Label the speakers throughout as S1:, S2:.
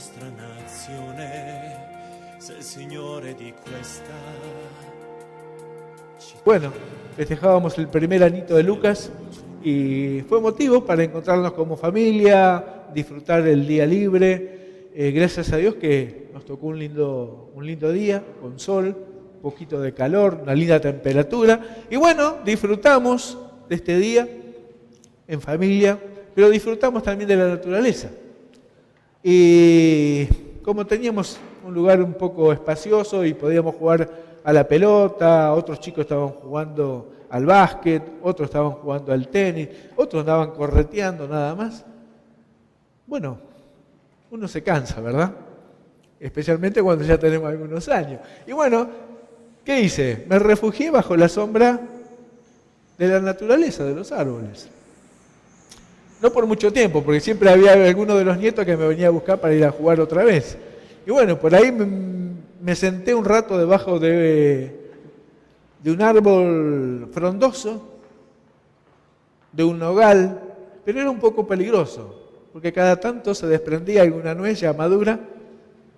S1: nostra nazione, sei il Signore di questa città.
S2: Bueno, festejábamos el primer anito de Lucas y fue motivo para encontrarnos como familia, disfrutar el día libre. Gracias a Dios que nos tocó un lindo día, con sol, un poquito de calor, una linda temperatura. Y bueno, disfrutamos de este día en familia, pero disfrutamos también de la naturaleza. Y como teníamos un lugar un poco espacioso y podíamos jugar a la pelota, otros chicos estaban jugando al básquet, otros estaban jugando al tenis, otros andaban correteando nada más. Bueno, uno se cansa, ¿verdad? Especialmente cuando ya tenemos algunos años. Y bueno, ¿qué hice? Me refugié bajo la sombra de la naturaleza, de los árboles. No por mucho tiempo, porque siempre había alguno de los nietos que me venía a buscar para ir a jugar otra vez. Y bueno, por ahí me senté un rato debajo de un árbol frondoso, de un nogal, pero era un poco peligroso, porque cada tanto se desprendía alguna nuez ya madura,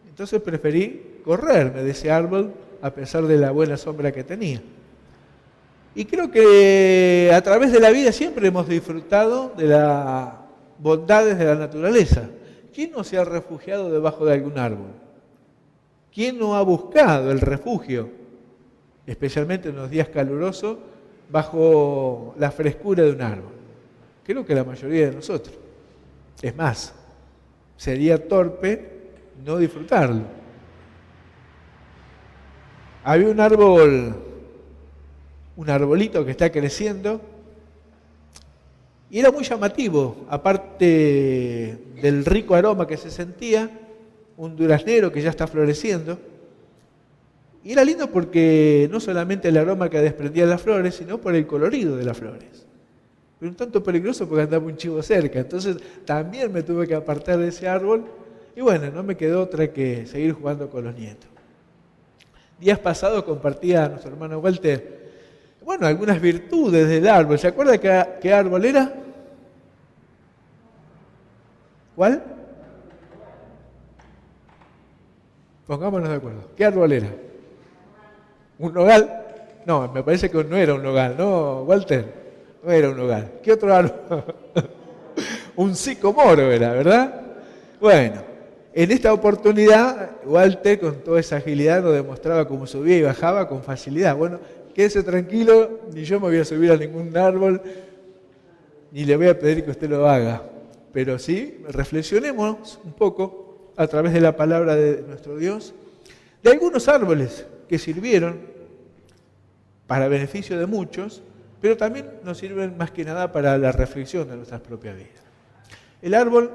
S2: entonces preferí correrme de ese árbol a pesar de la buena sombra que tenía. Y creo que a través de la vida siempre hemos disfrutado de las bondades de la naturaleza. ¿Quién no se ha refugiado debajo de algún árbol? ¿Quién no ha buscado el refugio, especialmente en los días calurosos, bajo la frescura de un árbol? Creo que la mayoría de nosotros. Es más, sería torpe no disfrutarlo. Había un arbolito que está creciendo y era muy llamativo, aparte del rico aroma que se sentía, un duraznero que ya está floreciendo. Y era lindo porque no solamente el aroma que desprendían las flores, sino por el colorido de las flores. Pero un tanto peligroso porque andaba un chivo cerca, entonces también me tuve que apartar de ese árbol y bueno, no me quedó otra que seguir jugando con los nietos. Días pasados compartía a nuestro hermano Walter, bueno, algunas virtudes del árbol. ¿Se acuerda qué árbol era? ¿Cuál? Pongámonos de acuerdo. ¿Qué árbol era? ¿Un nogal? No, me parece que no era un nogal, ¿no, Walter? No era un nogal. ¿Qué otro árbol? Un sicomoro era, ¿verdad? Bueno, en esta oportunidad, Walter con toda esa agilidad nos demostraba cómo subía y bajaba con facilidad. Bueno, quédese tranquilo, ni yo me voy a subir a ningún árbol, ni le voy a pedir que usted lo haga. Pero sí, reflexionemos un poco a través de la palabra de nuestro Dios, de algunos árboles que sirvieron para beneficio de muchos, pero también nos sirven más que nada para la reflexión de nuestras propias vidas. El árbol,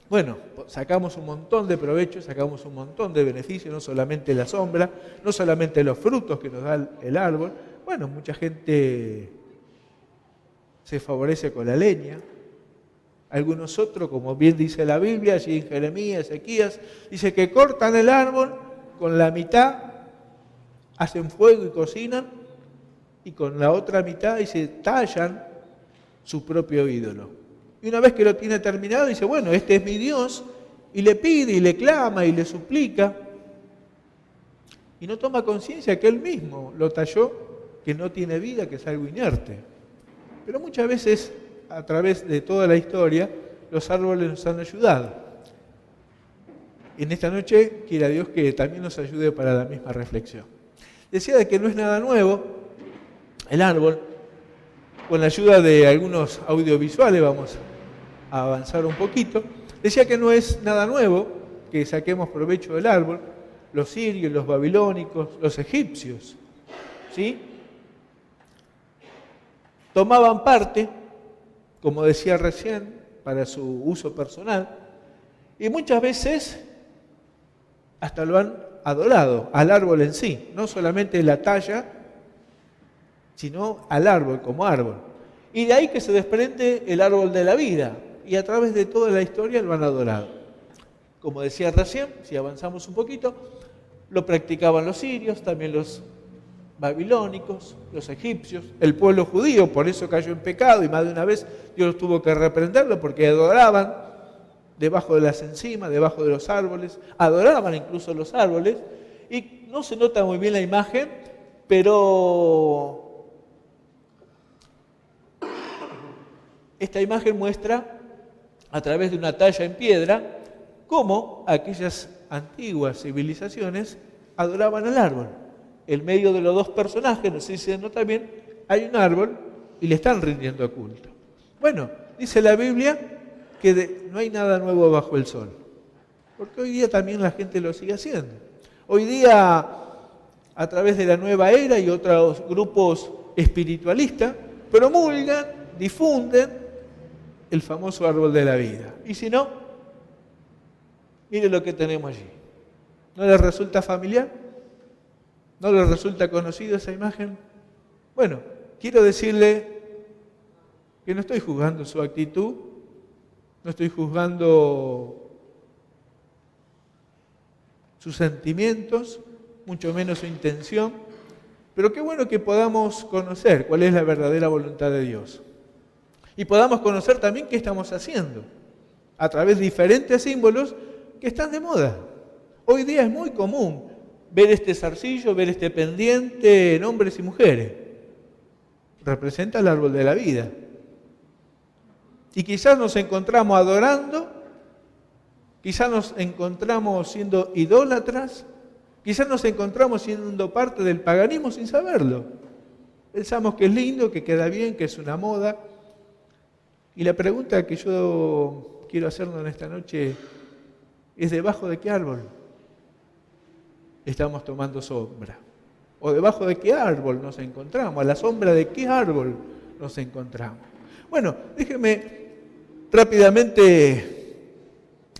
S2: bueno, sacamos un montón de provecho, sacamos un montón de beneficios, no solamente la sombra, no solamente los frutos que nos da el árbol. Bueno, mucha gente se favorece con la leña. Algunos otros, como bien dice la Biblia, allí en Jeremías, Ezequías, dice que cortan el árbol, con la mitad hacen fuego y cocinan, y con la otra mitad dice, tallan su propio ídolo. Y una vez que lo tiene terminado, dice, bueno, este es mi Dios, y le pide, y le clama, y le suplica, y no toma conciencia que él mismo lo talló, que no tiene vida, que es algo inerte. Pero muchas veces, a través de toda la historia, los árboles nos han ayudado. En esta noche, quiera Dios que también nos ayude para la misma reflexión. Decía de que no es nada nuevo el árbol. Con la ayuda de algunos audiovisuales vamos a avanzar un poquito. Decía que no es nada nuevo que saquemos provecho del árbol. Los sirios, los babilónicos, los egipcios, ¿sí? Tomaban parte, como decía recién, para su uso personal, y muchas veces hasta lo han adorado, al árbol en sí, no solamente la talla, sino al árbol como árbol. Y de ahí que se desprende el árbol de la vida, y a través de toda la historia lo han adorado. Como decía recién, si avanzamos un poquito, lo practicaban los sirios, también los babilónicos, los egipcios, el pueblo judío, por eso cayó en pecado y más de una vez Dios tuvo que reprenderlo porque adoraban debajo de las encimas, debajo de los árboles, adoraban incluso los árboles, y no se nota muy bien la imagen, pero esta imagen muestra a través de una talla en piedra cómo aquellas antiguas civilizaciones adoraban al árbol. En medio de los dos personajes, no sé si se nota bien, hay un árbol y le están rindiendo culto. Bueno, dice la Biblia que no hay nada nuevo bajo el sol, porque hoy día también la gente lo sigue haciendo. Hoy día, a través de la nueva era y otros grupos espiritualistas, promulgan, difunden el famoso árbol de la vida. Y si no, mire lo que tenemos allí. ¿No les resulta familiar? ¿No les resulta conocido esa imagen? Bueno, quiero decirle que no estoy juzgando su actitud, no estoy juzgando sus sentimientos, mucho menos su intención, pero qué bueno que podamos conocer cuál es la verdadera voluntad de Dios. Y podamos conocer también qué estamos haciendo, a través de diferentes símbolos que están de moda. Hoy día es muy común ver este zarcillo, ver este pendiente en hombres y mujeres. Representa el árbol de la vida. Y quizás nos encontramos adorando, quizás nos encontramos siendo idólatras, quizás nos encontramos siendo parte del paganismo sin saberlo. Pensamos que es lindo, que queda bien, que es una moda. Y la pregunta que yo quiero hacernos en esta noche es: ¿debajo de qué árbol estamos tomando sombra? ¿O debajo de qué árbol nos encontramos? ¿A la sombra de qué árbol nos encontramos? Bueno, déjeme rápidamente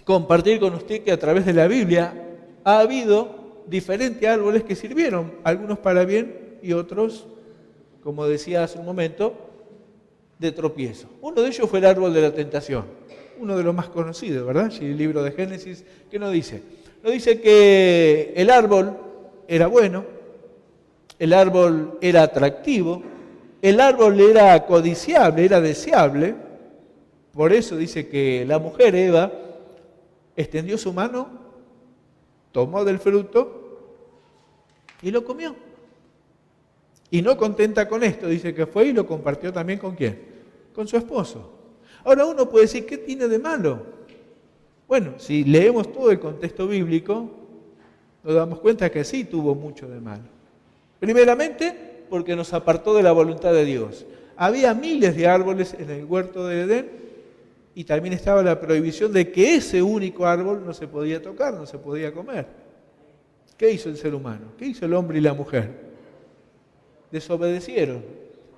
S2: compartir con usted que a través de la Biblia ha habido diferentes árboles que sirvieron, algunos para bien y otros, como decía hace un momento, de tropiezo. Uno de ellos fue el árbol de la tentación, uno de los más conocidos, ¿verdad? Y el libro de Génesis, ¿qué nos dice? Nos dice que el árbol era bueno, el árbol era atractivo, el árbol era codiciable, era deseable. Por eso dice que la mujer Eva extendió su mano, tomó del fruto y lo comió. Y no contenta con esto, dice que fue y lo compartió también ¿con quién? Con su esposo. Ahora uno puede decir, ¿qué tiene de malo? Bueno, si leemos todo el contexto bíblico, nos damos cuenta que sí tuvo mucho de malo. Primeramente, porque nos apartó de la voluntad de Dios. Había miles de árboles en el huerto de Edén y también estaba la prohibición de que ese único árbol no se podía tocar, no se podía comer. ¿Qué hizo el ser humano? ¿Qué hizo el hombre y la mujer? Desobedecieron.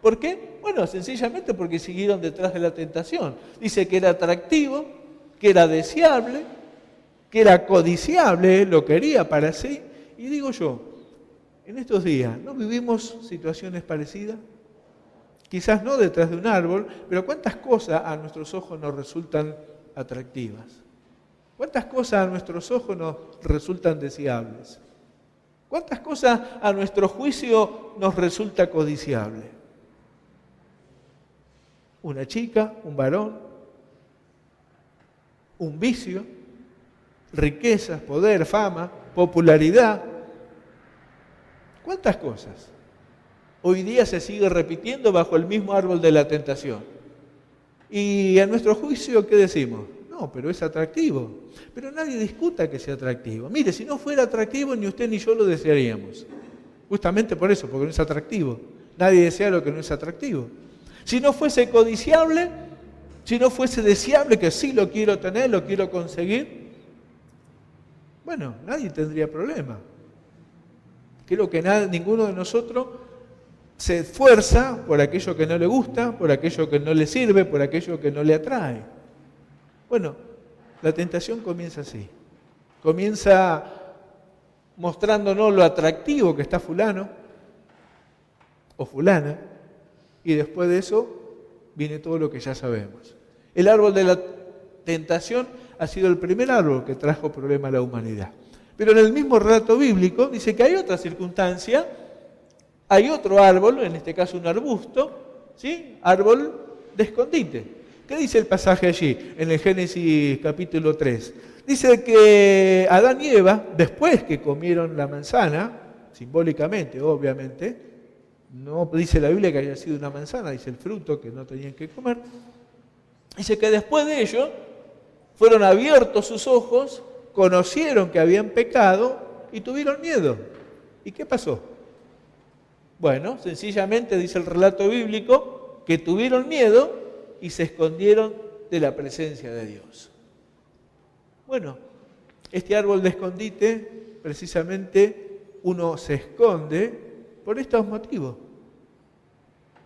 S2: ¿Por qué? Bueno, sencillamente porque siguieron detrás de la tentación. Dice que era atractivo, que era deseable, que era codiciable, lo quería para sí. Y digo yo, en estos días, ¿no vivimos situaciones parecidas? Quizás no detrás de un árbol, pero ¿cuántas cosas a nuestros ojos nos resultan atractivas? ¿Cuántas cosas a nuestros ojos nos resultan deseables? ¿Cuántas cosas a nuestro juicio nos resulta codiciable? Una chica, un varón, un vicio, riquezas, poder, fama, popularidad. ¿Cuántas cosas? Hoy día se sigue repitiendo bajo el mismo árbol de la tentación. Y a nuestro juicio, ¿qué decimos? No, pero es atractivo. Pero nadie discuta que sea atractivo. Mire, si no fuera atractivo, ni usted ni yo lo desearíamos. Justamente por eso, porque no es atractivo. Nadie desea lo que no es atractivo. Si no fuese codiciable, si no fuese deseable, que sí lo quiero tener, lo quiero conseguir, bueno, nadie tendría problema. Creo que ninguno de nosotros se esfuerza por aquello que no le gusta, por aquello que no le sirve, por aquello que no le atrae. Bueno, la tentación comienza así. Comienza mostrándonos lo atractivo que está fulano o fulana, y después de eso viene todo lo que ya sabemos. El árbol de la tentación ha sido el primer árbol que trajo problema a la humanidad. Pero en el mismo relato bíblico dice que hay otra circunstancia, hay otro árbol, en este caso un arbusto, ¿sí? Árbol de escondite, ¿Qué dice el pasaje allí, en el Génesis capítulo 3? Dice que Adán y Eva, después que comieron la manzana, simbólicamente, obviamente, no dice la Biblia que haya sido una manzana, dice el fruto que no tenían que comer, dice que después de ello fueron abiertos sus ojos, conocieron que habían pecado y tuvieron miedo. ¿Y qué pasó? Bueno, sencillamente dice el relato bíblico que tuvieron miedo y se escondieron de la presencia de Dios. Bueno, este árbol de escondite, precisamente uno se esconde por estos motivos.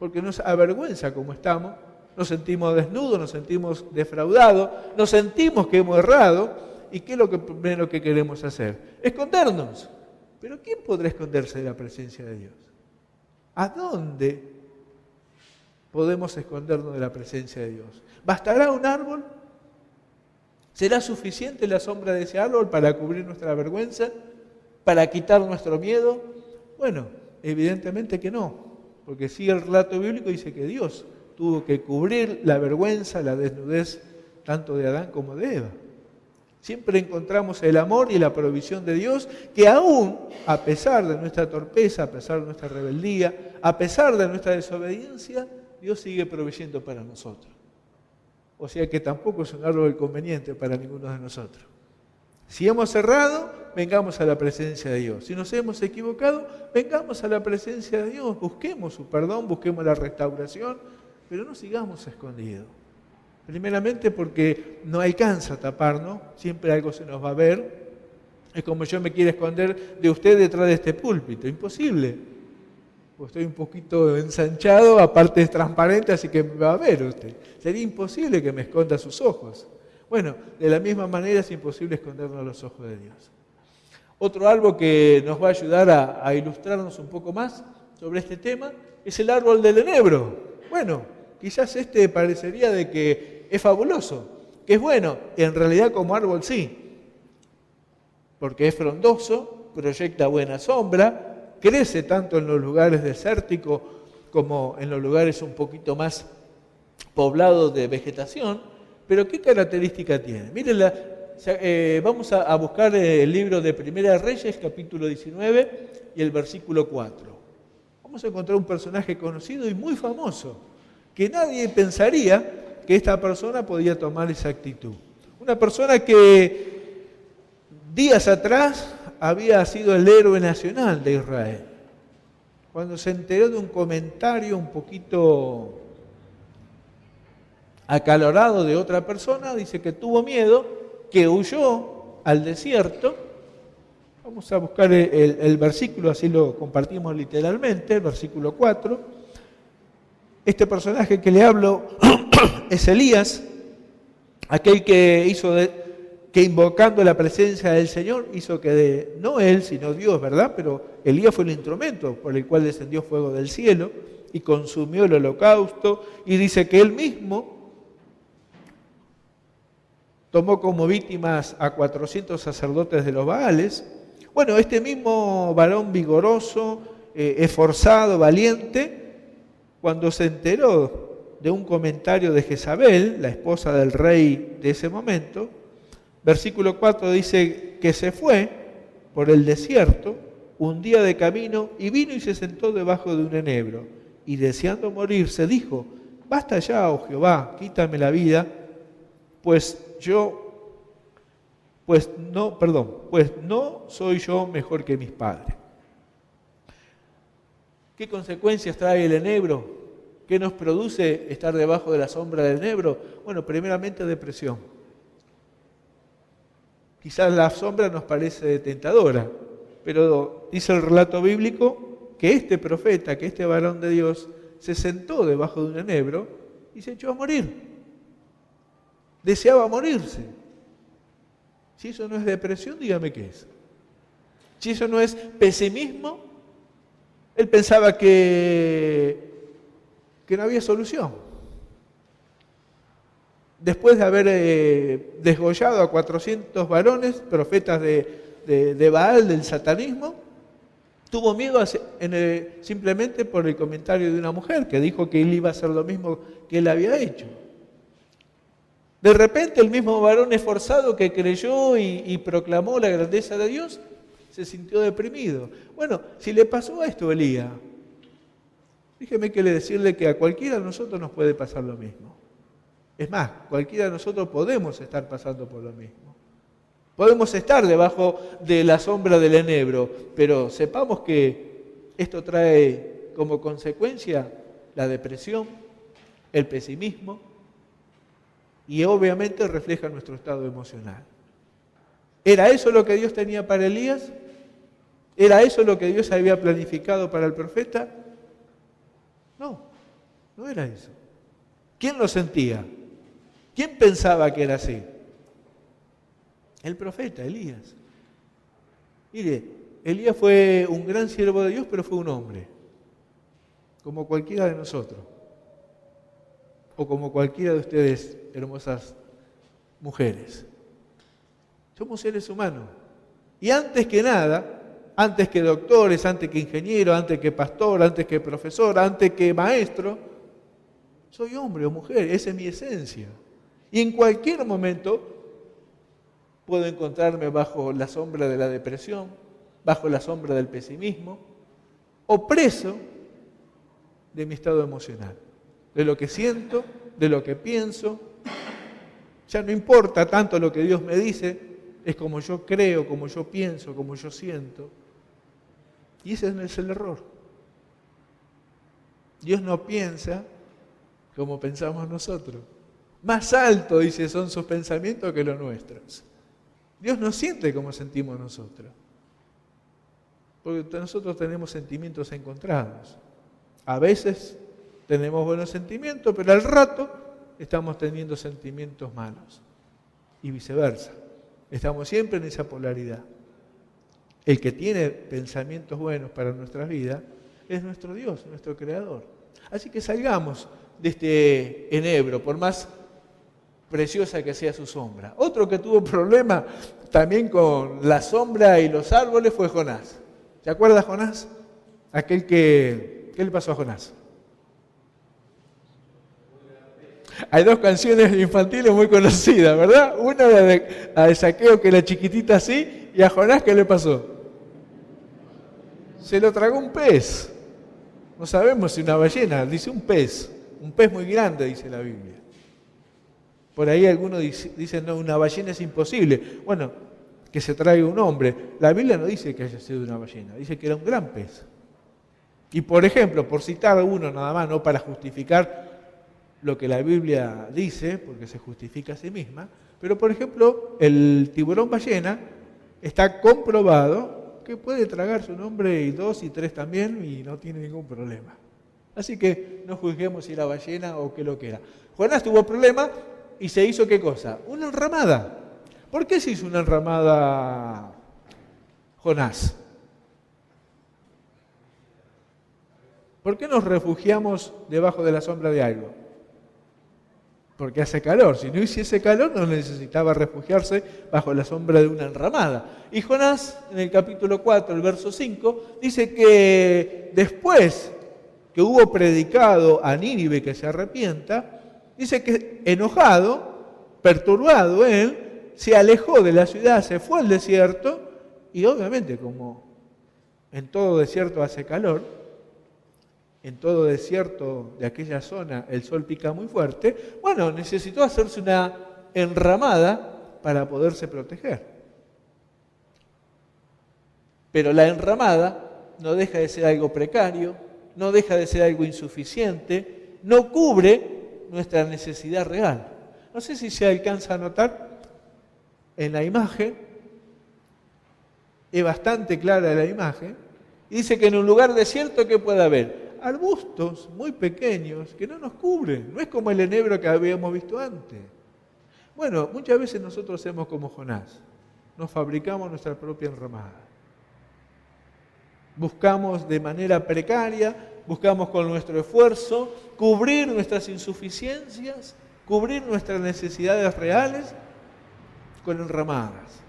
S2: Porque nos avergüenza como estamos, nos sentimos desnudos, nos sentimos defraudados, nos sentimos que hemos errado. ¿Y qué es lo primero que queremos hacer? Escondernos. Pero ¿quién podrá esconderse de la presencia de Dios? ¿A dónde podemos escondernos de la presencia de Dios? ¿Bastará un árbol? ¿Será suficiente la sombra de ese árbol para cubrir nuestra vergüenza? ¿Para quitar nuestro miedo? Bueno, evidentemente que no, porque sí el relato bíblico dice que Dios tuvo que cubrir la vergüenza, la desnudez, tanto de Adán como de Eva. Siempre encontramos el amor y la provisión de Dios, que aún, a pesar de nuestra torpeza, a pesar de nuestra rebeldía, a pesar de nuestra desobediencia, Dios sigue proveyendo para nosotros. O sea que tampoco es un árbol conveniente para ninguno de nosotros. Si hemos errado, vengamos a la presencia de Dios. Si nos hemos equivocado, vengamos a la presencia de Dios. Busquemos su perdón, busquemos la restauración, pero no sigamos escondidos. Primeramente porque no alcanza a taparnos, siempre algo se nos va a ver. Es como yo me quiero esconder de usted detrás de este púlpito, imposible. Pues estoy un poquito ensanchado, aparte es transparente, así que me va a ver usted. Sería imposible que me esconda sus ojos. Bueno, de la misma manera es imposible escondernos a los ojos de Dios. Otro árbol que nos va a ayudar a ilustrarnos un poco más sobre este tema es el árbol del enebro. Bueno, quizás este parecería de que es fabuloso, que es bueno, en realidad como árbol sí, porque es frondoso, proyecta buena sombra, crece tanto en los lugares desérticos como en los lugares un poquito más poblados de vegetación. Pero ¿qué característica tiene? Mírenla, vamos a buscar el libro de Primera de Reyes, capítulo 19 y el versículo 4. Vamos a encontrar un personaje conocido y muy famoso, que nadie pensaría que esta persona podía tomar esa actitud. Una persona que días atrás había sido el héroe nacional de Israel. Cuando se enteró de un comentario un poquito acalorado de otra persona, dice que tuvo miedo, que huyó al desierto. Vamos a buscar el versículo, así lo compartimos literalmente, el versículo 4. Este personaje que le hablo es Elías, aquel que hizo que invocando la presencia del Señor hizo que no él, sino Dios, ¿verdad? Pero Elías fue el instrumento por el cual descendió fuego del cielo y consumió el holocausto, y dice que él mismo tomó como víctimas a 400 sacerdotes de los Baales. Bueno, este mismo varón vigoroso, esforzado, valiente, cuando se enteró de un comentario de Jezabel, la esposa del rey de ese momento, versículo 4 dice que se fue por el desierto un día de camino y vino y se sentó debajo de un enebro. Y deseando morirse dijo: basta ya, oh Jehová, quítame la vida, pues no soy yo mejor que mis padres. ¿Qué consecuencias trae el enebro? ¿Qué nos produce estar debajo de la sombra del enebro? Bueno, primeramente depresión. Quizás la sombra nos parece tentadora, pero dice el relato bíblico que este profeta, que este varón de Dios, se sentó debajo de un enebro y se echó a morir. Deseaba morirse. Si eso no es depresión, dígame qué es. Si eso no es pesimismo, él pensaba que no había solución. Después de haber desgollado a 400 varones, profetas de Baal, del satanismo, tuvo miedo simplemente por el comentario de una mujer que dijo que él iba a hacer lo mismo que él había hecho. De repente el mismo varón esforzado que creyó y proclamó la grandeza de Dios, se sintió deprimido. Bueno, si le pasó a esto a Elías, déjeme que le decirle que a cualquiera de nosotros nos puede pasar lo mismo. Es más, cualquiera de nosotros podemos estar pasando por lo mismo. Podemos estar debajo de la sombra del enebro, pero sepamos que esto trae como consecuencia la depresión, el pesimismo y obviamente refleja nuestro estado emocional. ¿Era eso lo que Dios tenía para Elías? ¿Era eso lo que Dios había planificado para el profeta? No, no era eso. ¿Quién lo sentía? ¿Quién pensaba que era así? El profeta, Elías. Mire, Elías fue un gran siervo de Dios, pero fue un hombre, como cualquiera de nosotros, o como cualquiera de ustedes, hermosas mujeres. Somos seres humanos. Y antes que nada, antes que doctores, antes que ingeniero, antes que pastor, antes que profesor, antes que maestro, soy hombre o mujer, esa es mi esencia. Y en cualquier momento puedo encontrarme bajo la sombra de la depresión, bajo la sombra del pesimismo, o preso de mi estado emocional, de lo que siento, de lo que pienso. Ya no importa tanto lo que Dios me dice, es como yo creo, como yo pienso, como yo siento. Y ese es el error. Dios no piensa como pensamos nosotros. Más alto, dice, son sus pensamientos que los nuestros. Dios no siente como sentimos nosotros. Porque nosotros tenemos sentimientos encontrados. A veces tenemos buenos sentimientos, pero al rato estamos teniendo sentimientos malos. Y viceversa. Estamos siempre en esa polaridad. El que tiene pensamientos buenos para nuestras vidas es nuestro Dios, nuestro Creador. Así que salgamos de este enebro, por más preciosa que sea su sombra. Otro que tuvo problema también con la sombra y los árboles fue Jonás. ¿Se acuerda Jonás? ¿Qué le pasó a Jonás? Hay dos canciones infantiles muy conocidas, ¿verdad? Una de Saqueo, que era chiquitita así, y a Jonás, ¿qué le pasó? Se lo tragó un pez. No sabemos si una ballena, dice un pez muy grande, dice la Biblia. Por ahí algunos dicen, no, una ballena es imposible. Bueno, que se traiga un hombre. La Biblia no dice que haya sido una ballena, dice que era un gran pez. Y por ejemplo, por citar uno nada más, no para justificar lo que la Biblia dice, porque se justifica a sí misma, pero por ejemplo, el tiburón ballena está comprobado que puede tragarse un hombre y dos y tres también y no tiene ningún problema. Así que no juzguemos si era ballena o qué lo que era. Jonás tuvo problema y se hizo ¿qué cosa? Una enramada. ¿Por qué se hizo una enramada Jonás? ¿Por qué nos refugiamos debajo de la sombra de algo? Porque hace calor. Si no hiciese calor, no necesitaba refugiarse bajo la sombra de una enramada. Y Jonás, en el capítulo 4, el verso 5, dice que después que hubo predicado a Nínive que se arrepienta, dice que enojado, perturbado él, se alejó de la ciudad, se fue al desierto, y obviamente como en todo desierto hace calor, en todo desierto de aquella zona el sol pica muy fuerte, bueno, necesitó hacerse una enramada para poderse proteger. Pero la enramada no deja de ser algo precario, no deja de ser algo insuficiente, no cubre nuestra necesidad real. No sé si se alcanza a notar en la imagen, es bastante clara la imagen, y dice que en un lugar desierto, ¿qué puede haber? Arbustos muy pequeños que no nos cubren. No es como el enebro que habíamos visto antes. Bueno, muchas veces nosotros hacemos como Jonás. Nos fabricamos nuestra propia enramada. Buscamos de manera precaria, buscamos con nuestro esfuerzo cubrir nuestras insuficiencias, cubrir nuestras necesidades reales con enramadas.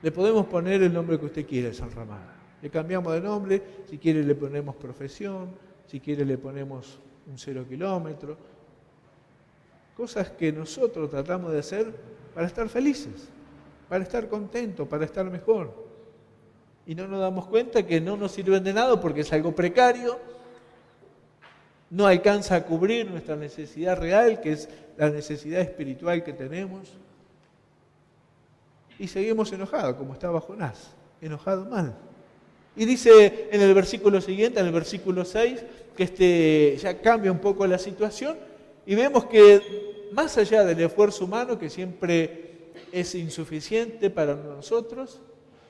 S2: Le podemos poner el nombre que usted quiera a esa enramada. Le cambiamos de nombre, si quiere le ponemos profesión, si quiere le ponemos un 0 kilómetro. cosas que nosotros tratamos de hacer para estar felices, para estar contentos, para estar mejor. Y no nos damos cuenta que no nos sirven de nada porque es algo precario, no alcanza a cubrir nuestra necesidad real, que es la necesidad espiritual que tenemos. Y seguimos enojados, como estaba Jonás, enojado mal. Y dice en el versículo siguiente, en el versículo 6, que ya cambia un poco la situación y vemos que más allá del esfuerzo humano, que siempre es insuficiente para nosotros,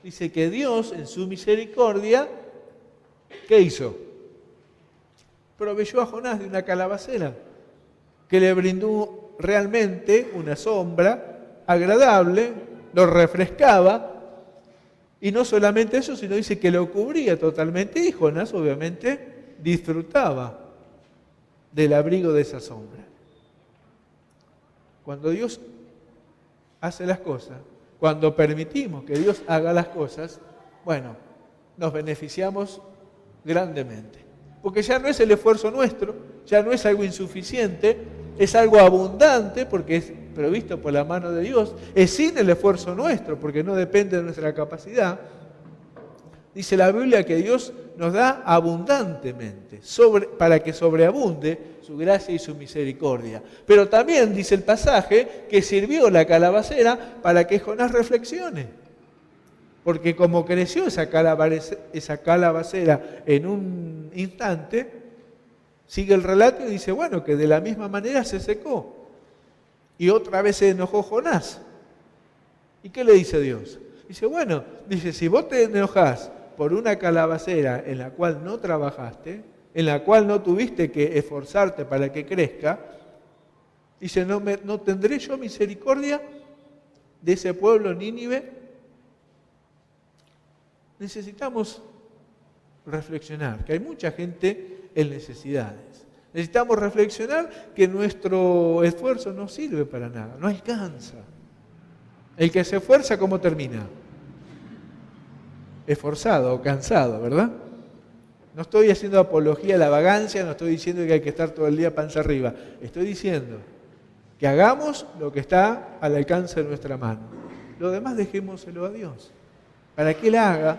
S2: dice que Dios en su misericordia, ¿qué hizo? Proveyó a Jonás de una calabacera que le brindó realmente una sombra agradable, lo refrescaba. Y no solamente eso, sino dice que lo cubría totalmente y Jonás obviamente disfrutaba del abrigo de esa sombra. Cuando Dios hace las cosas, cuando permitimos que Dios haga las cosas, bueno, nos beneficiamos grandemente. Porque ya no es el esfuerzo nuestro, ya no es algo insuficiente, es algo abundante porque es provisto por la mano de Dios, es sin el esfuerzo nuestro porque no depende de nuestra capacidad. Dice la Biblia que Dios nos da abundantemente para que sobreabunde su gracia y su misericordia. Pero también dice el pasaje que sirvió la calabacera para que Jonás reflexione. Porque como creció esa calabacera en un instante, sigue el relato y dice, bueno, que de la misma manera se secó. Y otra vez se enojó Jonás. ¿Y qué le dice Dios? Dice, bueno, dice, si vos te enojás por una calabacera en la cual no trabajaste, en la cual no tuviste que esforzarte para que crezca, dice, ¿no tendré yo misericordia de ese pueblo Nínive? Necesitamos reflexionar, que hay mucha gente en necesidades. Necesitamos reflexionar que nuestro esfuerzo no sirve para nada, no alcanza. El que se esfuerza, ¿cómo termina? Esforzado o cansado, ¿verdad? No estoy haciendo apología a la vagancia, no estoy diciendo que hay que estar todo el día panza arriba. Estoy diciendo que hagamos lo que está al alcance de nuestra mano. Lo demás dejémoselo a Dios, para que Él haga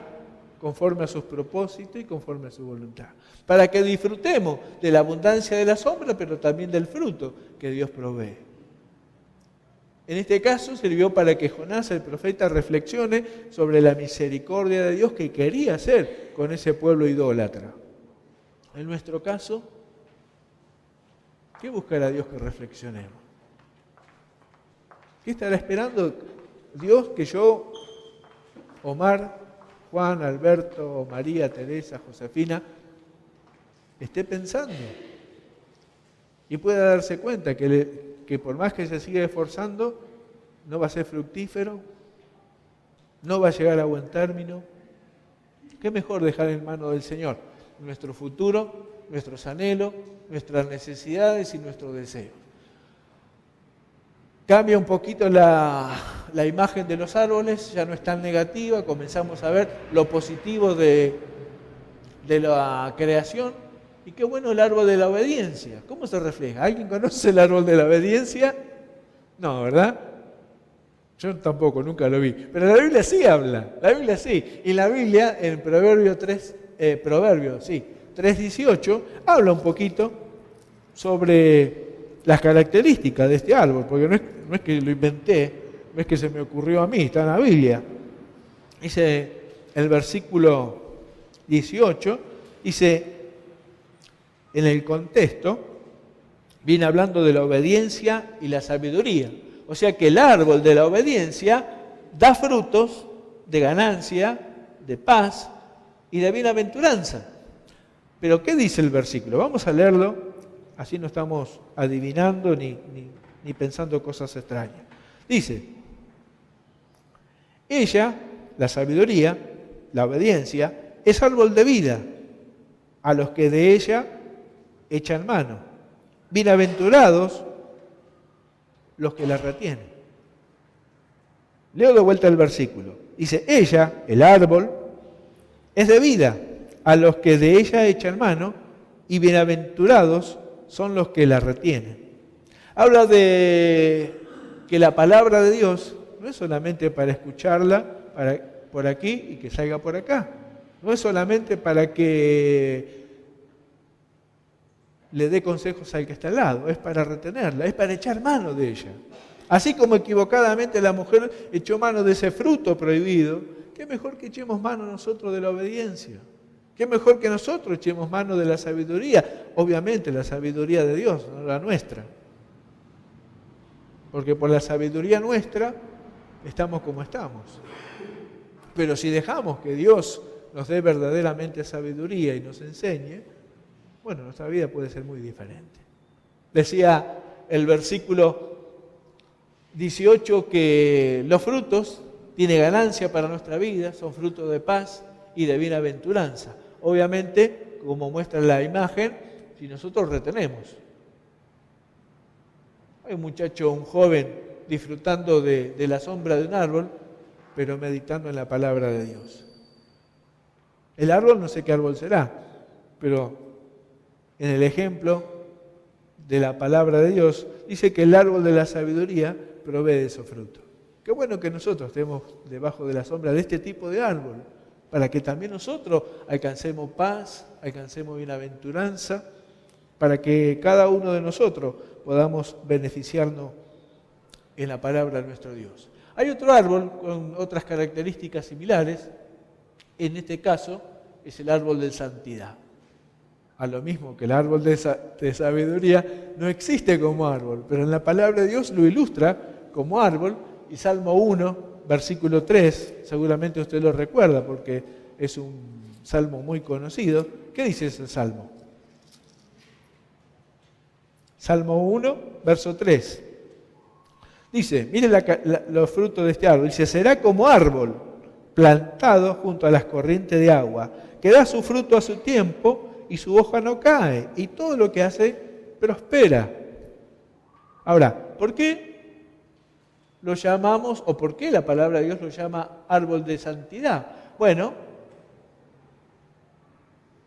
S2: conforme a sus propósitos y conforme a su voluntad. Para que disfrutemos de la abundancia de la sombra, pero también del fruto que Dios provee. En este caso sirvió para que Jonás, el profeta, reflexione sobre la misericordia de Dios que quería hacer con ese pueblo idólatra. En nuestro caso, ¿qué buscará Dios que reflexionemos? ¿Qué estará esperando Dios que yo, Omar, Juan, Alberto, María, Teresa, Josefina, esté pensando? Y pueda darse cuenta que por más que se siga esforzando, no va a ser fructífero, no va a llegar a buen término. ¿Qué mejor dejar en manos del Señor? Nuestro futuro, nuestros anhelos, nuestras necesidades y nuestros deseos. Cambia un poquito la imagen de los árboles, ya no es tan negativa, comenzamos a ver lo positivo de la creación. Y qué bueno el árbol de la obediencia. ¿Cómo se refleja? ¿Alguien conoce el árbol de la obediencia? No, ¿verdad? Yo tampoco, nunca lo vi. Pero la Biblia sí habla, la Biblia sí. Y la Biblia en Proverbios 3:18 habla un poquito sobre las características de este árbol, porque no es que lo inventé, no es que se me ocurrió a mí, está en la Biblia. Dice el versículo 18, dice, en el contexto, viene hablando de la obediencia y la sabiduría. O sea que el árbol de la obediencia da frutos de ganancia, de paz y de bienaventuranza. Pero ¿qué dice el versículo? Vamos a leerlo, así no estamos adivinando ni pensando cosas extrañas. Dice, ella, la sabiduría, la obediencia, es árbol de vida a los que de ella echan mano. Bienaventurados los que la retienen. Leo de vuelta el versículo. Dice, ella, el árbol, es de vida a los que de ella echan mano, y bienaventurados son los que la retienen. Habla de que la palabra de Dios no es solamente para escucharla por aquí y que salga por acá. No es solamente para que le dé consejos al que está al lado, es para retenerla, es para echar mano de ella. Así como equivocadamente la mujer echó mano de ese fruto prohibido, qué mejor que echemos mano nosotros de la obediencia. Qué mejor que nosotros echemos mano de la sabiduría. Obviamente la sabiduría de Dios, no la nuestra. Porque por la sabiduría nuestra estamos como estamos. Pero si dejamos que Dios nos dé verdaderamente sabiduría y nos enseñe, bueno, nuestra vida puede ser muy diferente. Decía el versículo 18 que los frutos tienen ganancia para nuestra vida, son frutos de paz y de bienaventuranza. Obviamente, como muestra la imagen, si nosotros retenemos. Hay un muchacho, un joven, disfrutando de la sombra de un árbol, pero meditando en la palabra de Dios. El árbol no sé qué árbol será, pero en el ejemplo de la palabra de Dios, dice que el árbol de la sabiduría provee de esos frutos. Qué bueno que nosotros estemos debajo de la sombra de este tipo de árbol, para que también nosotros alcancemos paz, alcancemos bienaventuranza, para que cada uno de nosotros podamos beneficiarnos en la palabra de nuestro Dios. Hay otro árbol con otras características similares, en este caso es el árbol de santidad. A lo mismo que el árbol de sabiduría no existe como árbol, pero en la palabra de Dios lo ilustra como árbol, y Salmo 1, versículo 3, seguramente usted lo recuerda porque es un salmo muy conocido. ¿Qué dice ese salmo? Salmo 1, verso 3. Dice, mire los frutos de este árbol. Dice, será como árbol plantado junto a las corrientes de agua, que da su fruto a su tiempo y su hoja no cae, y todo lo que hace prospera. Ahora, ¿por qué lo llamamos, o por qué la palabra de Dios lo llama árbol de santidad? Bueno,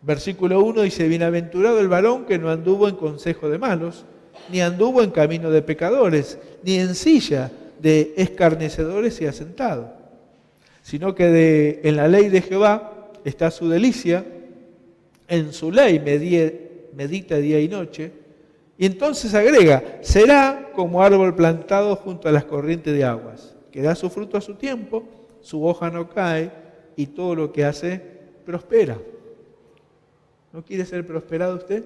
S2: versículo 1 dice, bienaventurado el varón que no anduvo en consejo de malos, ni anduvo en camino de pecadores, ni en silla de escarnecedores se ha sentado, sino que en la ley de Jehová está su delicia, en su ley medita día y noche. Y entonces agrega, será como árbol plantado junto a las corrientes de aguas, que da su fruto a su tiempo, su hoja no cae, y todo lo que hace prospera. ¿No quiere ser prosperado usted?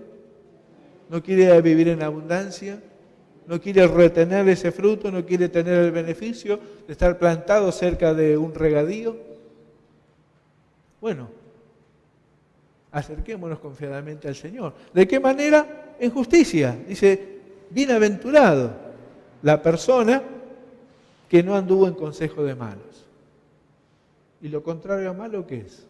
S2: ¿No quiere vivir en abundancia? ¿No quiere retener ese fruto? ¿No quiere tener el beneficio de estar plantado cerca de un regadío? Bueno, acerquémonos confiadamente al Señor. ¿De qué manera? En justicia. Dice, bienaventurado la persona que no anduvo en consejo de malos. ¿Y lo contrario a malo qué es?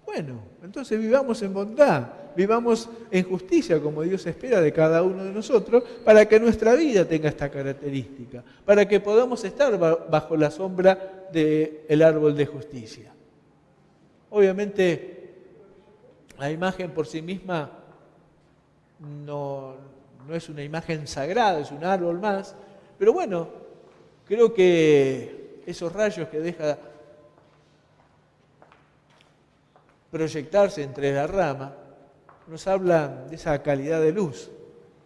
S2: Bueno, entonces vivamos en bondad, vivamos en justicia como Dios espera de cada uno de nosotros, para que nuestra vida tenga esta característica, para que podamos estar bajo la sombra del árbol de justicia. Obviamente, la imagen por sí misma no es una imagen sagrada, es un árbol más, pero bueno, creo que esos rayos que deja proyectarse entre la rama nos hablan de esa calidad de luz,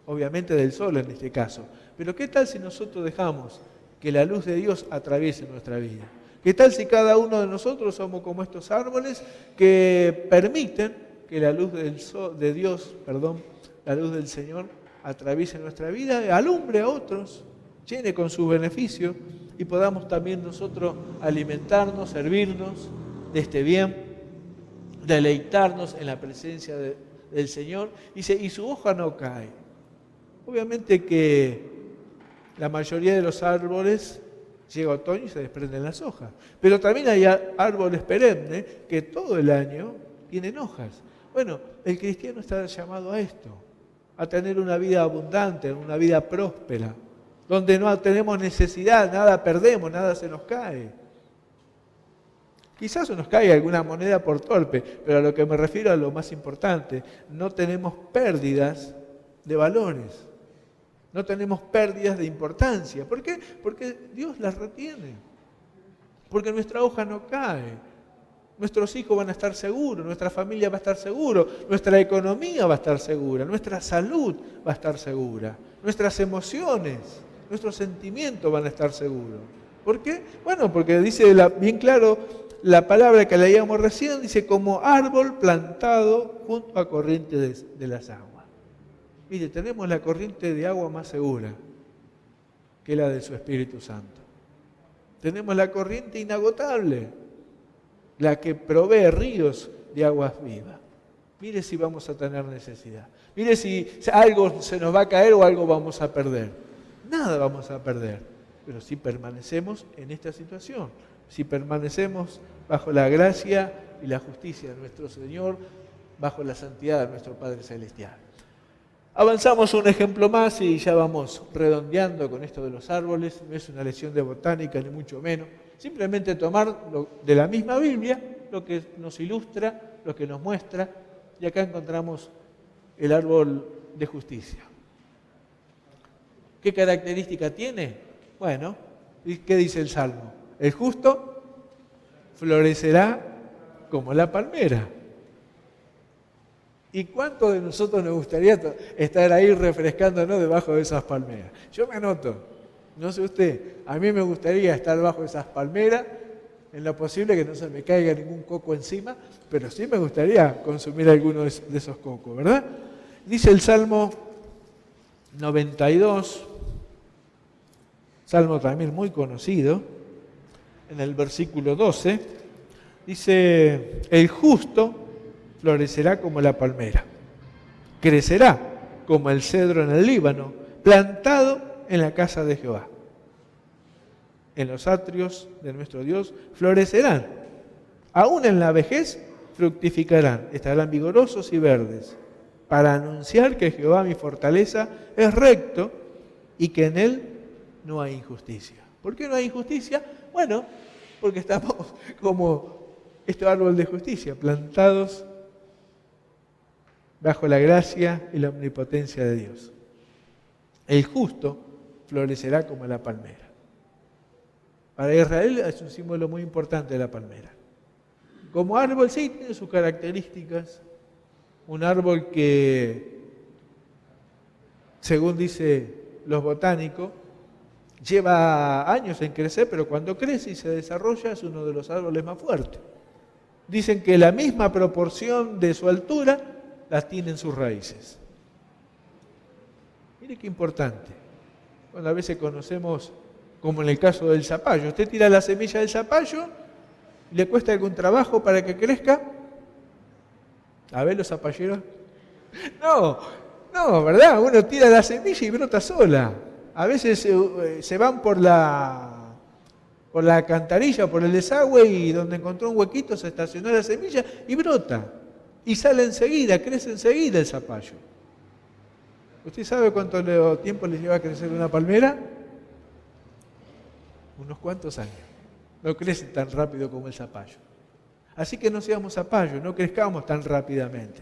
S2: obviamente del sol en este caso. Pero ¿qué tal si nosotros dejamos que la luz de Dios atraviese nuestra vida? ¿Qué tal si cada uno de nosotros somos como estos árboles que permiten que la luz de Dios, la luz del Señor atraviese nuestra vida, alumbre a otros, llene con sus beneficios y podamos también nosotros alimentarnos, servirnos de este bien, deleitarnos en la presencia del Señor? Dice, y su hoja no cae. Obviamente que la mayoría de los árboles llega otoño y se desprenden las hojas, pero también hay árboles perennes que todo el año tienen hojas. Bueno, el cristiano está llamado a esto, a tener una vida abundante, una vida próspera, donde no tenemos necesidad, nada perdemos, nada se nos cae. Quizás se nos caiga alguna moneda por torpe, pero a lo que me refiero a lo más importante, no tenemos pérdidas de valores. No tenemos pérdidas de importancia. ¿Por qué? Porque Dios las retiene. Porque nuestra hoja no cae. Nuestros hijos van a estar seguros, nuestra familia va a estar segura, nuestra economía va a estar segura, nuestra salud va a estar segura, nuestras emociones, nuestros sentimientos van a estar seguros. ¿Por qué? Bueno, porque dice bien claro la palabra que leíamos recién, dice como árbol plantado junto a corriente de las aguas. Mire, tenemos la corriente de agua más segura que la de su Espíritu Santo. Tenemos la corriente inagotable, la que provee ríos de aguas vivas. Mire si vamos a tener necesidad. Mire si algo se nos va a caer o algo vamos a perder. Nada vamos a perder, pero si permanecemos en esta situación, si permanecemos bajo la gracia y la justicia de nuestro Señor, bajo la santidad de nuestro Padre Celestial. Avanzamos un ejemplo más y ya vamos redondeando con esto de los árboles. No es una lección de botánica, ni mucho menos. Simplemente tomar de la misma Biblia lo que nos ilustra, lo que nos muestra. Y acá encontramos el árbol de justicia. ¿Qué característica tiene? Bueno, ¿qué dice el Salmo? El justo florecerá como la palmera. ¿Y cuánto de nosotros nos gustaría estar ahí refrescándonos debajo de esas palmeras? Yo me anoto, no sé usted, a mí me gustaría estar debajo de esas palmeras, en lo posible que no se me caiga ningún coco encima, pero sí me gustaría consumir alguno de esos cocos, ¿verdad? Dice el Salmo 92, Salmo también muy conocido, en el versículo 12, dice, el justo florecerá como la palmera, crecerá como el cedro en el Líbano, plantado en la casa de Jehová. En los atrios de nuestro Dios florecerán, aún en la vejez fructificarán, estarán vigorosos y verdes, para anunciar que Jehová mi fortaleza es recto y que en él no hay injusticia. ¿Por qué no hay injusticia? Bueno, porque estamos como este árbol de justicia, plantados bajo la gracia y la omnipotencia de Dios. El justo florecerá como la palmera. Para Israel es un símbolo muy importante de la palmera. Como árbol sí tiene sus características. Un árbol que, según dicen los botánicos, lleva años en crecer, pero cuando crece y se desarrolla es uno de los árboles más fuertes. Dicen que la misma proporción de su altura las tienen sus raíces. Mire qué importante. Cuando a veces conocemos, como en el caso del zapallo, usted tira la semilla del zapallo y le cuesta algún trabajo para que crezca. A ver los zapalleros. No, ¿verdad? Uno tira la semilla y brota sola. A veces se van por la alcantarilla, por el desagüe y donde encontró un huequito se estacionó la semilla y brota. Y sale enseguida, crece enseguida el zapallo. ¿Usted sabe cuánto tiempo le lleva a crecer una palmera? Unos cuantos años. No crece tan rápido como el zapallo. Así que no seamos zapallos, no crezcamos tan rápidamente.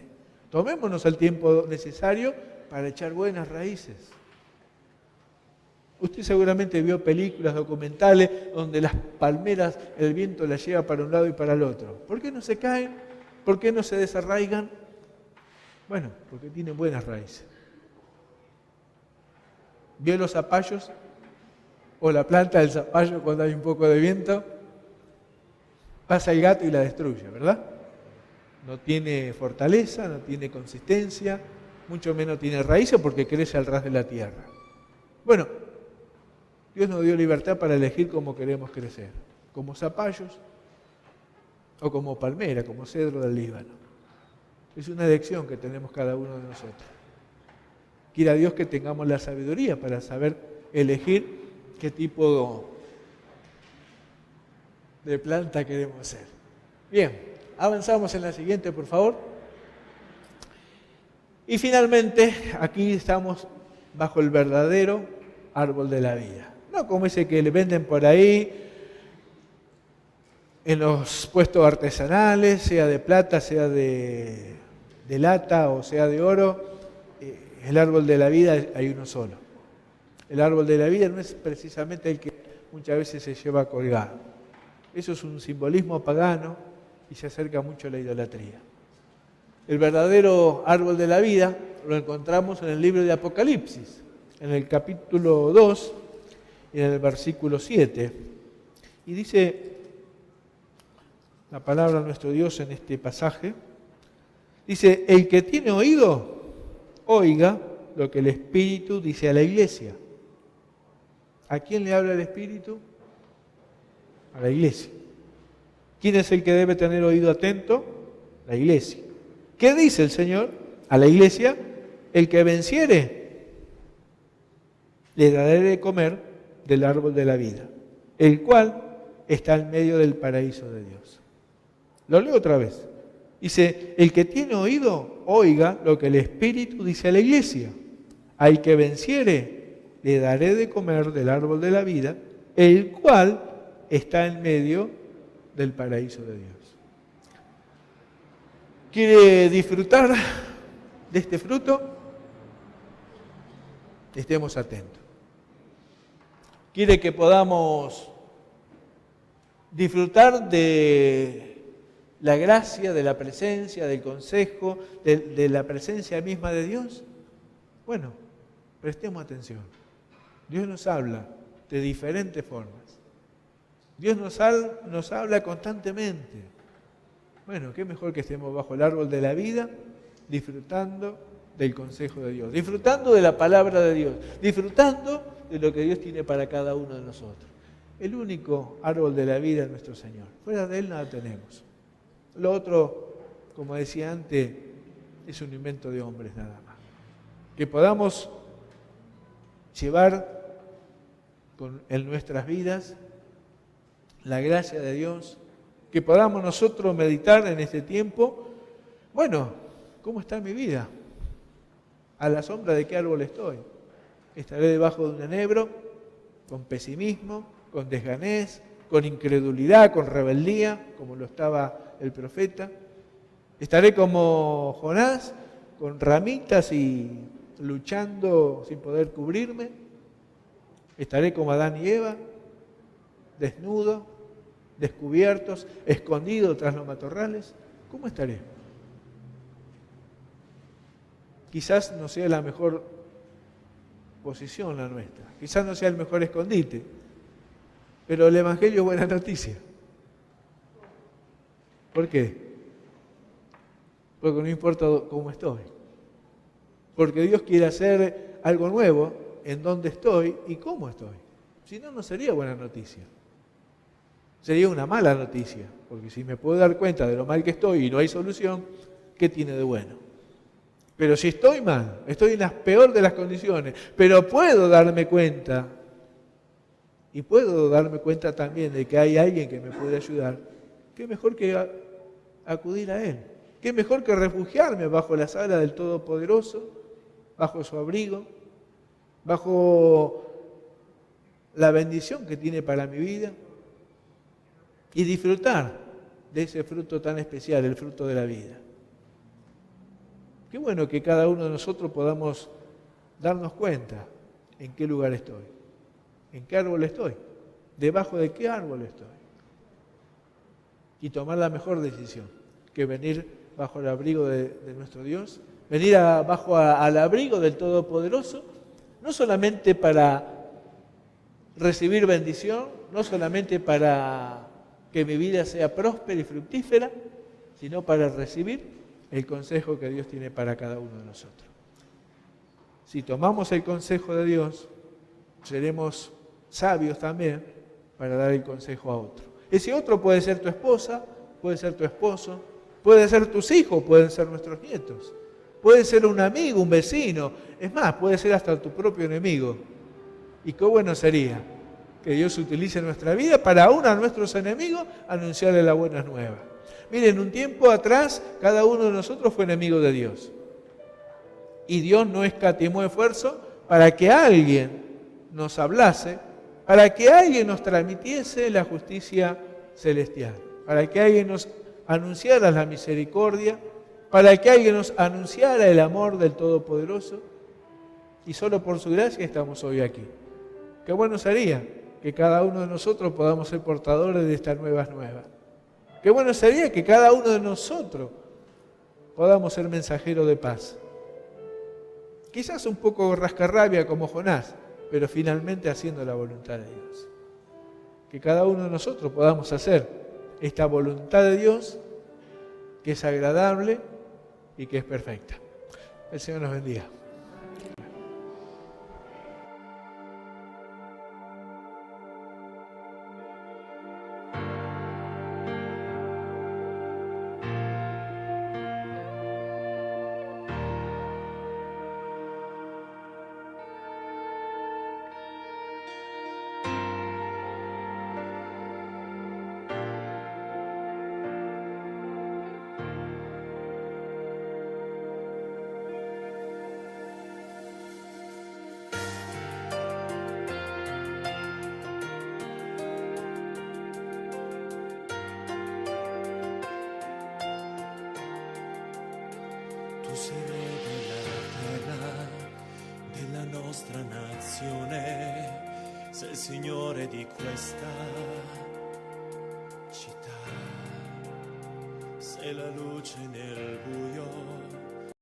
S2: Tomémonos el tiempo necesario para echar buenas raíces. Usted seguramente vio películas, documentales, donde las palmeras, el viento las lleva para un lado y para el otro. ¿Por qué no se caen? ¿Por qué no se desarraigan? Bueno, porque tienen buenas raíces. ¿Vio los zapallos? O la planta del zapallo cuando hay un poco de viento. Pasa el gato y la destruye, ¿verdad? No tiene fortaleza, no tiene consistencia, mucho menos tiene raíces porque crece al ras de la tierra. Bueno, Dios nos dio libertad para elegir cómo queremos crecer, como zapallos o como palmera, como cedro del Líbano. Es una elección que tenemos cada uno de nosotros. Quiera Dios que tengamos la sabiduría para saber elegir qué tipo de planta queremos ser. Bien, avanzamos en la siguiente, por favor. Y finalmente, aquí estamos bajo el verdadero árbol de la vida. No como ese que le venden por ahí en los puestos artesanales, sea de plata, sea de lata o sea de oro. El árbol de la vida hay uno solo. El árbol de la vida no es precisamente el que muchas veces se lleva colgado. Eso es un simbolismo pagano y se acerca mucho a la idolatría. El verdadero árbol de la vida lo encontramos en el libro de Apocalipsis, en el capítulo 2 y en el versículo 7. Y dice la palabra de nuestro Dios en este pasaje, dice, el que tiene oído, oiga lo que el Espíritu dice a la iglesia. ¿A quién le habla el Espíritu? A la iglesia. ¿Quién es el que debe tener oído atento? La iglesia. ¿Qué dice el Señor a la iglesia? El que venciere, le daré de comer del árbol de la vida, el cual está en medio del paraíso de Dios. Lo leo otra vez. Dice, el que tiene oído, oiga lo que el Espíritu dice a la iglesia. Al que venciere, le daré de comer del árbol de la vida, el cual está en medio del paraíso de Dios. ¿Quiere disfrutar de este fruto? Estemos atentos. ¿Quiere que podamos disfrutar de la gracia, de la presencia, del consejo, de la presencia misma de Dios? Bueno, prestemos atención. Dios nos habla de diferentes formas. Dios nos habla constantemente. Bueno, qué mejor que estemos bajo el árbol de la vida, disfrutando del consejo de Dios, disfrutando de la palabra de Dios, disfrutando de lo que Dios tiene para cada uno de nosotros. El único árbol de la vida es nuestro Señor. Fuera de Él nada tenemos. Lo otro, como decía antes, es un invento de hombres nada más. Que podamos llevar en nuestras vidas la gracia de Dios, que podamos nosotros meditar en este tiempo, bueno, ¿cómo está mi vida? ¿A la sombra de qué árbol estoy? ¿Estaré debajo de un enebro, con pesimismo, con desganez, con incredulidad, con rebeldía, como lo estaba el profeta? ¿Estaré como Jonás, con ramitas y luchando sin poder cubrirme? ¿Estaré como Adán y Eva, desnudo, descubiertos, escondidos tras los matorrales? ¿Cómo estaré? Quizás no sea la mejor posición la nuestra, quizás no sea el mejor escondite, pero el Evangelio es buena noticia. ¿Por qué? Porque no importa cómo estoy, porque Dios quiere hacer algo nuevo en dónde estoy y cómo estoy. Si no, no sería buena noticia. Sería una mala noticia, porque si me puedo dar cuenta de lo mal que estoy y no hay solución, ¿qué tiene de bueno? Pero si estoy mal, estoy en la peor de las condiciones, pero puedo darme cuenta, y puedo darme cuenta también de que hay alguien que me puede ayudar, ¿qué mejor que acudir a Él? ¿Qué mejor que refugiarme bajo las alas del Todopoderoso, bajo su abrigo, bajo la bendición que tiene para mi vida? Y disfrutar de ese fruto tan especial, el fruto de la vida. Qué bueno que cada uno de nosotros podamos darnos cuenta en qué lugar estoy, en qué árbol estoy, debajo de qué árbol estoy. Y tomar la mejor decisión, que venir bajo el abrigo de nuestro Dios, venir al abrigo del Todopoderoso, no solamente para recibir bendición, no solamente para que mi vida sea próspera y fructífera, sino para recibir el consejo que Dios tiene para cada uno de nosotros. Si tomamos el consejo de Dios, seremos sabios también para dar el consejo a otro. Ese otro puede ser tu esposa, puede ser tu esposo, puede ser tus hijos, pueden ser nuestros nietos, puede ser un amigo, un vecino, es más, puede ser hasta tu propio enemigo. Y qué bueno sería que Dios utilice nuestra vida para aún a nuestros enemigos anunciarle las buenas nuevas. Miren, un tiempo atrás cada uno de nosotros fue enemigo de Dios. Y Dios no escatimó esfuerzo para que alguien nos hablase, para que alguien nos transmitiese la justicia celestial, para que alguien nos anunciara la misericordia, para que alguien nos anunciara el amor del Todopoderoso. Y solo por su gracia estamos hoy aquí. Qué bueno sería que cada uno de nosotros podamos ser portadores de estas nuevas. Qué bueno sería que cada uno de nosotros podamos ser mensajeros de paz. Quizás un poco rascarrabia como Jonás, pero finalmente haciendo la voluntad de Dios. Que cada uno de nosotros podamos hacer esta voluntad de Dios que es agradable y que es perfecta. El Señor nos bendiga.
S1: Tu sei re della terra, della nostra nazione, sei il Signore di questa città, sei la luce nel